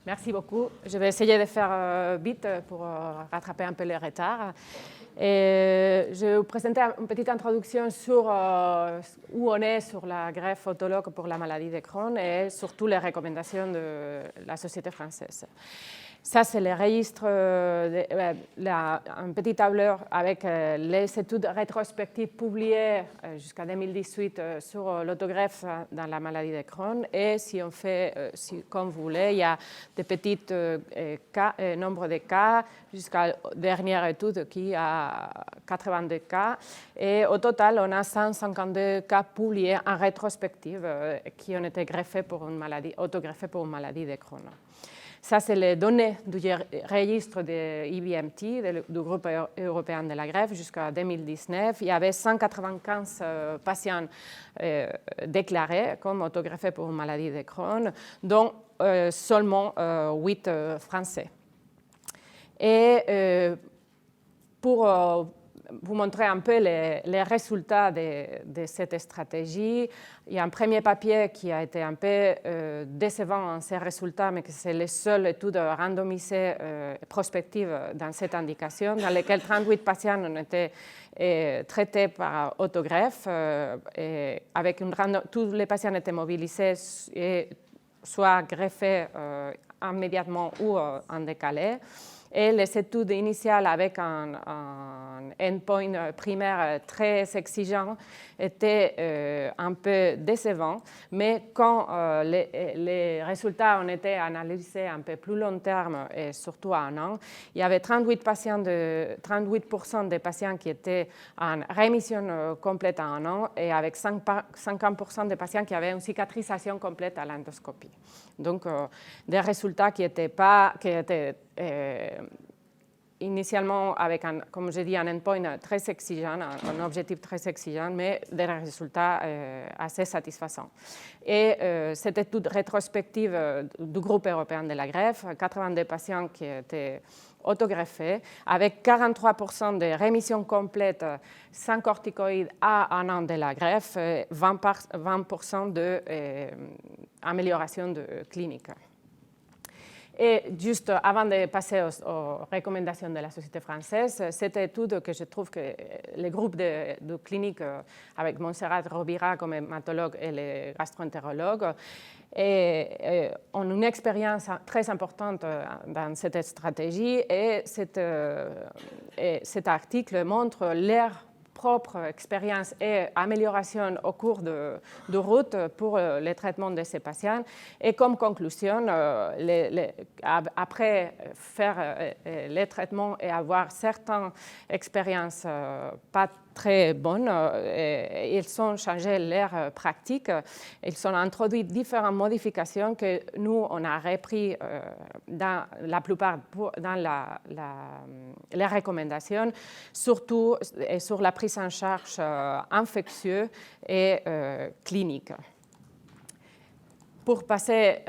Merci beaucoup. Je vais essayer de faire vite pour rattraper un peu le retard. Et je vais vous présenter une petite introduction sur où on est sur la greffe autologue pour la maladie de Crohn et surtout les recommandations de la Société française. Ça, c'est le registre, un petit tableur avec les études rétrospectives publiées jusqu'à 2018 sur l'autogreffe dans la maladie de Crohn. Et si on fait, comme vous voulez, il y a des petits nombres de cas jusqu'à la dernière étude qui a 82 cas. Et au total, on a 152 cas publiés en rétrospective qui ont été greffés pour une maladie, autogreffés pour une maladie de Crohn. Ça, c'est les données du registre de IBMT, du groupe européen de la greffe, jusqu'à 2019. Il y avait 195 patients déclarés comme autogreffés pour une maladie de Crohn, dont seulement 8 Français. Et pour vous montrer un peu les résultats de cette stratégie. Il y a un premier papier qui a été un peu décevant en ses résultats, mais que c'est la seule étude randomisée prospective dans cette indication, dans laquelle 38 patients ont été traités par autogreffe. Avec tous les patients étaient mobilisés et soit greffés immédiatement ou en décalé. Et les études initiales avec un endpoint primaire très exigeant étaient un peu décevants, mais quand les résultats ont été analysés un peu plus long terme et surtout à un an, il y avait 38% des patients qui étaient en rémission complète à un an et avec 50% des patients qui avaient une cicatrisation complète à l'endoscopie. Donc, des résultats qui étaient initialement avec, comme je dis, un endpoint très exigeant, un objectif très exigeant, mais des résultats assez satisfaisants. Et cette étude rétrospective du groupe européen de la greffe, 82 patients qui étaient autogreffés, avec 43% de rémission complète sans corticoïdes à un an de la greffe, 20% d'amélioration clinique. Et juste avant de passer aux recommandations de la Société française, cette étude que je trouve que le groupe de clinique avec Montserrat Rovira comme hématologue et les gastro-entérologues ont une expérience très importante dans cette stratégie et cet article montre leur propre expérience et amélioration au cours de route pour le traitement de ces patients. Et comme conclusion, après faire les traitements et avoir certaines expériences pas très bonnes, ils ont changé leur pratique, ils ont introduit différentes modifications que nous, on a repris dans la plupart dans les recommandations, surtout sur la prise en charge infectieuse et clinique. Pour passer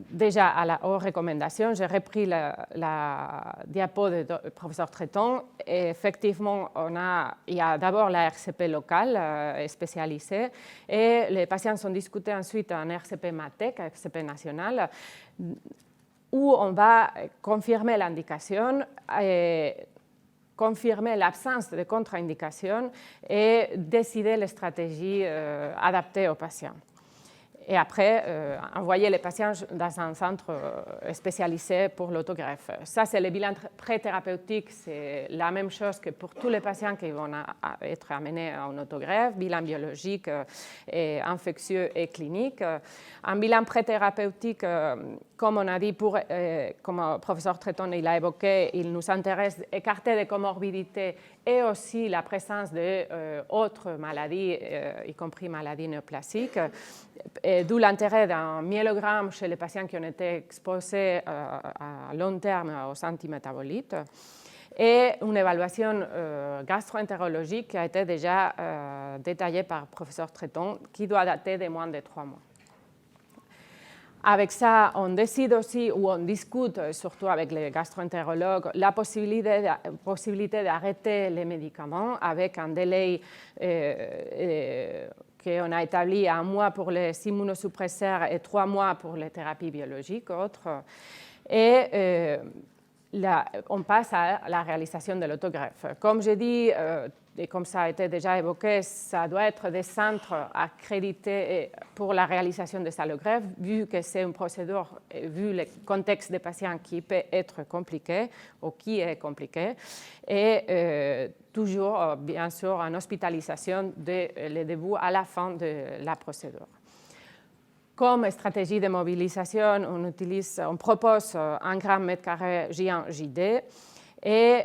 déjà aux recommandations, j'ai repris la diapo du professeur Tretton. Et effectivement, il y a d'abord la RCP locale spécialisée et les patients sont discutés ensuite en RCP MATEC, RCP nationale, où on va confirmer l'indication, confirmer l'absence de contre-indication et décider les stratégies adaptées aux patients. Et après, envoyer les patients dans un centre spécialisé pour l'autogreffe. Ça, c'est le bilan pré-thérapeutique. C'est la même chose que pour tous les patients qui vont être amenés à une autogreffe, bilan biologique, et infectieux et clinique. Un bilan pré-thérapeutique, comme on a dit, comme le professeur Tretton il a évoqué, il nous intéresse d'écarter des comorbidités et aussi la présence d'autres maladies, y compris maladies néoplasiques. D'où l'intérêt d'un myélogramme chez les patients qui ont été exposés à long terme aux antimétabolites. Et une évaluation gastro-entérologique qui a été déjà détaillée par le professeur Tretton, qui doit dater de moins de 3 mois. Avec ça, on décide aussi, ou on discute, surtout avec les gastro-entérologues, la possibilité d'arrêter les médicaments avec un délai qu'on a établi à 1 mois pour les immunosuppresseurs et 3 mois pour les thérapies biologiques autres. Et on passe à la réalisation de l'autogreffe. Comme je dis, et comme ça a été déjà évoqué, ça doit être des centres accrédités pour la réalisation des allogreffes, vu que c'est une procédure, vu le contexte des patients qui peut être compliqué ou qui est compliqué, et toujours, bien sûr, en hospitalisation dès le début à la fin de la procédure. Comme stratégie de mobilisation, on propose un gramme mètre carré J1, JD, et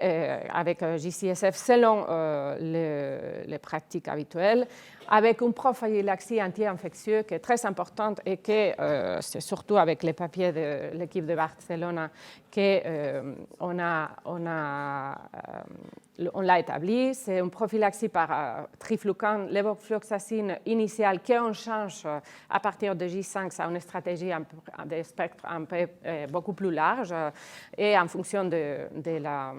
avec JCSF selon les pratiques habituelles, avec une prophylaxie anti-infectieuse qui est très importante et que c'est surtout avec les papiers de l'équipe de Barcelone qu'on l'a établi. C'est une prophylaxie par triflucan, levofloxacine initiale qu'on change à partir de J5 à une stratégie de spectre beaucoup plus large et en fonction de la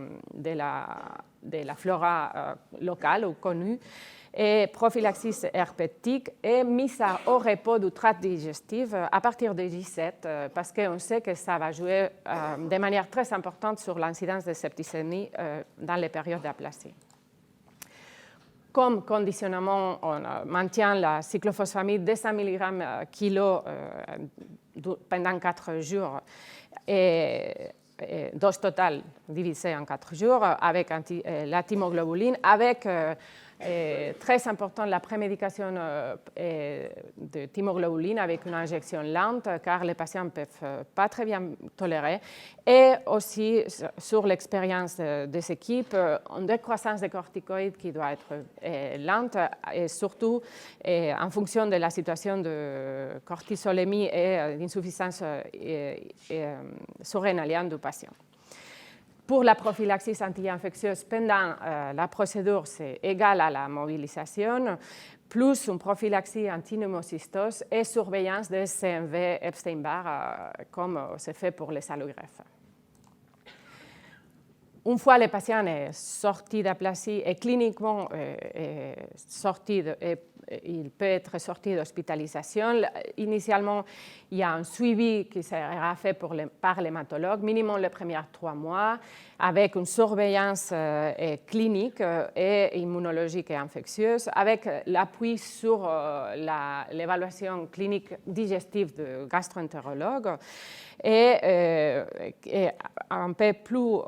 flora locale ou connue. Et prophylaxie herpétique et mise au repos du tract digestif à partir de J7 parce qu'on sait que ça va jouer de manière très importante sur l'incidence de septicémie dans les périodes d'aplasie. Comme conditionnement, on maintient la cyclophosphamide de 100 mg kg pendant 4 jours et dose totale divisée en 4 jours avec la thymoglobuline, avec très important la prémédication de thymoglobuline avec une injection lente car les patients ne peuvent pas très bien tolérer. Et aussi sur l'expérience des équipes, une décroissance des corticoïdes qui doit être lente et surtout en fonction de la situation de cortisolémie et d'insuffisance surrénalienne du patient. Pour la prophylaxie anti-infectieuse pendant la procédure, c'est égal à la mobilisation, plus une prophylaxie anti-pneumocystose et surveillance des CMV Epstein-Barr, comme c'est fait pour les allogreffes. Une fois le patient est sorti d'aplasie et cliniquement il peut être sorti d'hospitalisation. Initialement, il y a un suivi qui sera fait par l'hématologue, minimum les premiers 3 mois, avec une surveillance clinique et immunologique et infectieuse, avec l'appui sur l'évaluation clinique digestive du gastro-entérologue. Et un peu plus,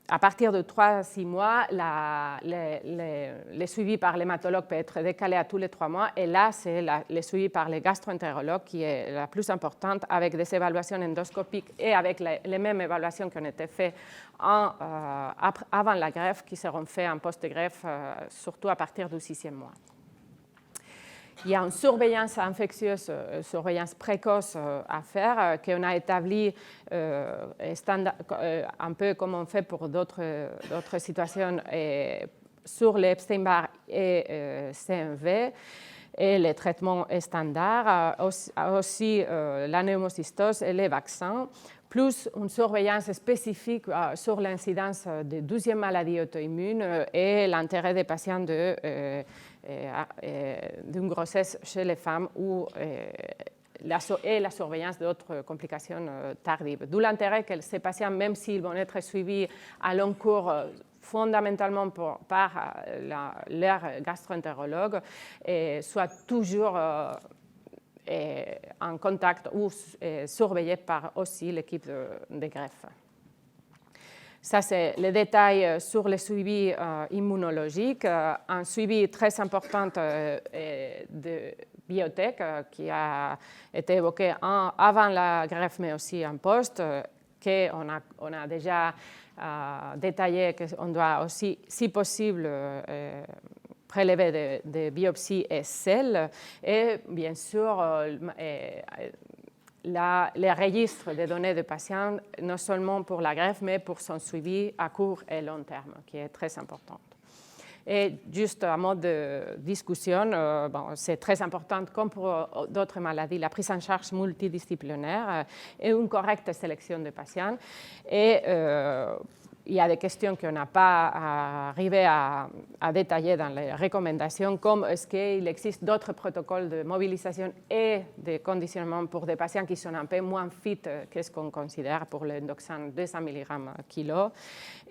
à partir de 3 à 6 mois, le suivi par l'hématologue peut être décalé à tous les 3 mois. Et là, c'est le suivi par le gastro-entérologue qui est la plus importante, avec des évaluations endoscopiques et avec les mêmes évaluations qui ont été faites avant la greffe, qui seront faites en post-greffe, surtout à partir du 6e mois. Il y a une surveillance infectieuse, surveillance précoce à faire, qu'on a établie un peu comme on fait pour d'autres situations sur les Epstein-Barr et CMV. Et les traitements standards, aussi la pneumocystose et les vaccins, plus une surveillance spécifique sur l'incidence de 12e maladie auto-immune et l'intérêt des patients d'une grossesse chez les femmes et la surveillance d'autres complications tardives. D'où l'intérêt que ces patients, même s'ils vont être suivis à long cours, fondamentalement par leur gastro-entérologue, soient toujours en contact ou surveillés par aussi l'équipe de greffe. Ça, c'est les détails sur le suivi immunologique. Un suivi très important de biotech qui a été évoqué avant la greffe, mais aussi en post, qu'on a déjà détaillé qu'on doit aussi, si possible, prélever des biopsies et selles. Et bien sûr, les registres des données de patients, non seulement pour la greffe, mais pour son suivi à court et long terme, qui est très important. Et juste à mode de discussion, c'est très important, comme pour d'autres maladies, la prise en charge multidisciplinaire et une correcte sélection de patients. Et il y a des questions qu'on n'a pas arrivé à détailler dans les recommandations, comme est-ce qu'il existe d'autres protocoles de mobilisation et de conditionnement pour des patients qui sont un peu moins fit que ce qu'on considère pour l'endoxane 200 mg kg,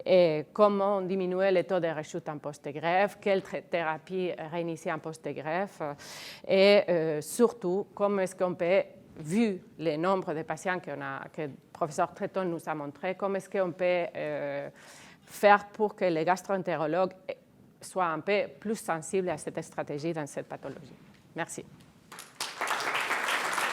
et comment diminuer le taux de rechute en post-greffe, quelle thérapie réinitier en post-greffe, et surtout, comment est-ce qu'on peut, vu le nombre de patients que le professeur Tretton nous a montré, comment est-ce qu'on peut faire pour que les gastro-entérologues soient un peu plus sensibles à cette stratégie dans cette pathologie. Merci.